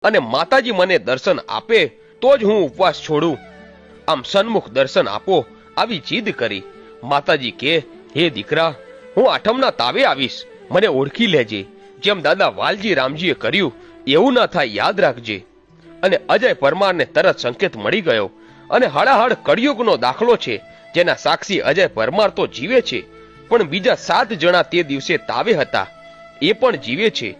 અને માતાજી મને દર્શન આપે તો જ હું ઉપવાસ છોડું. આમ સન્મુખ દર્શન આપો આવી જીદ કરી. માતાજી કે, હે દીકરા, હું આઠમના તાવે આવીશ, મને ઓળખી લેજે. જેમ દાદા વાલજી રામજીએ કર્યું એવું ના થાય યાદ રાખજે. અને અજય પરમારને તરત સંકેત મળી ગયો. અને હળાહળ કળિયુગનો દાખલો છે, જેના સાક્ષી અજય પરમાર તો જીવે છે, પણ બીજા 7 જણા તે દિવસે તાવે હતા એ પણ જીવે છે.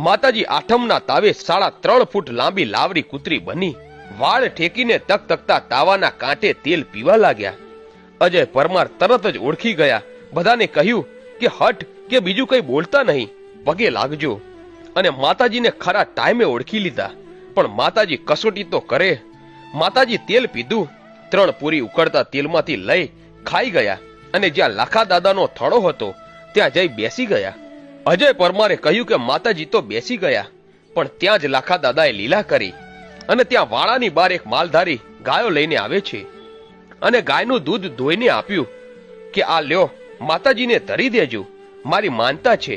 માતાજી આઠમના તાવે 3.5 ફૂટ લાંબી લાવરી કૂતરી બની વાળ ઠેકીને તકતકતા તાવાના કાંઠે તેલ પીવા લાગ્યા. અજય પરમાર તરત જ ઓળખી ગયા. બધાને કહ્યું કે હટ કે બીજું કઈ બોલતા નહીં, પગે લાગજો. અને માતાજીને ખરા ટાઈમે ઓળખી લીધા. પણ માતાજી કસોટી તો કરે. માતાજી તેલ પીધું, 3 પૂરી ઉકળતા તેલમાંથી લઈ ખાઈ ગયા અને જ્યાં લાખા દાદાનો થડો હતો ત્યાં જઈ બેસી ગયા. અજય પરમારે કહ્યું કે માતાજી તો બેસી ગયા, પણ ત્યાં જ લાખા દાદાએ લીલા કરી. અને ત્યાં વાળાની બહાર એક માલધારી ગાયો લઈને આવે છે અને ગાયનું દૂધ ધોઈને આપ્યું કે આ લ્યો, માતાજીને ધરી દેજો, મારી માનતા છે.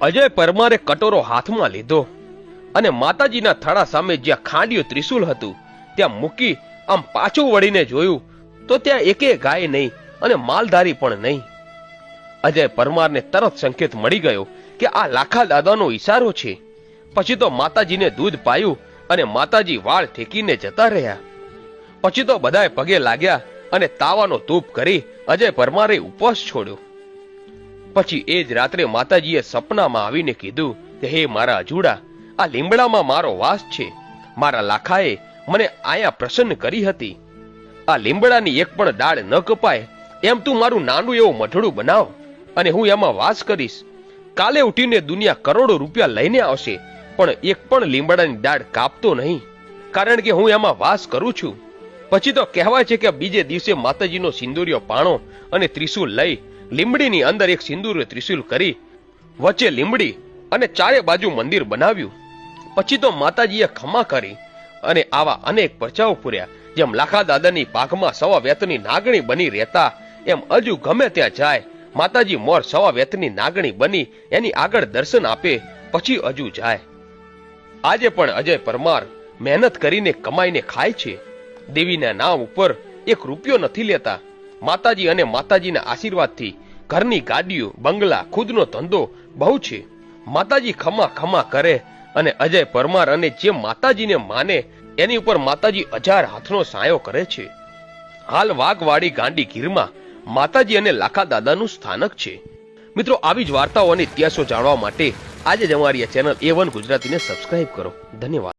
અજય પરમારે કટોરો હાથમાં લીધો અને માતાજીના થડા સામે જ્યાં ખાંડિયું ત્રિશુલ હતું ત્યાં મૂકી આમ પાછું વળીને જોયું તો ત્યાં એકે ગાય નહીં અને માલધારી પણ નહીં. અજય પરમારને તરત સંકેત મળી ગયો કે આ લાખા દાદાનો ઈશારો છે. પછી તો માતાજીને દૂધ પાયું અને માતાજી વાળ ઠેકીને જતા રહ્યા. પછી તો બધાએ પગે લાગ્યા અને તાવાનો ધૂપ કરી અજય પરમારે ઉપવાસ છોડ્યો. પછી એ જ રાત્રે માતાજીએ સપનામાં આવીને કીધું કે હે મારા અજુડા, આ લીમડામાં મારો વાસ છે. મારા લાખાએ મને આયા પ્રસન્ન કરી હતી. આ લીમડાની એક પણ ડાળ ન કપાય એમ તું મારું નાનું એવું મઢડું બનાવ અને હું એમાં વાસ કરીશ. કાલે ઉઠીને દુનિયા કરોડો રૂપિયા લઈને આવશે, પણ એક પણ લીમડાની ડાળ કાપતો નહીં, કારણ કે હું એમાં વાસ કરું છું. પછી તો કહેવાય છે કે બીજે દિવસે માતાજીનો સિંદુરિયો પાણો અને ત્રિશુલ લઈ લીમડીની અંદર એક સિંદુરિયો ત્રિશુલ કરી વચ્ચે લીમડી અને ચારે બાજુ મંદિર બનાવ્યું. પછી તો માતાજીએ ખમા કરી અને આવા અનેક પરચાઓ પૂર્યા. જેમ લાખા દાદાની પાઘમાં 1.25 વેતની નાગણી બની રહેતા એમ અજુ ગમે ત્યાં જાય માતાજી મોર 1.25 વેતની નાગણી બની એની આગળ દર્શન આપે, પછી અજુ જાય. આજે પણ અજય પરમાર મહેનત કરીને કમાઈને ખાય છે. દેવીના નામ ઉપર 1 રૂપિયો નથી લેતા. માતાજી અને માતાજીના આશીર્વાદથી ઘરની ગાડીઓ, બંગલા, ખુદનો ધંધો બહુ છે. માતાજી ખમા ખમા કરે અને અજય પરમાર અને જે માતાજીને માને એની ઉપર માતાજી 1000 હાથનો સાયો કરે છે. હાલ વાઘવાડી ગાંડી ગીરમાં માતાજી અને લાખા દાદાનું સ્થાનક છે. મિત્રો, આવી જ વાર્તાઓ અને ઇતિહાસો જાણવા માટે આજે જ અમારી આ ચેનલ A1 ગુજરાતીને સબસ્ક્રાઇબ કરો. ધન્યવાદ.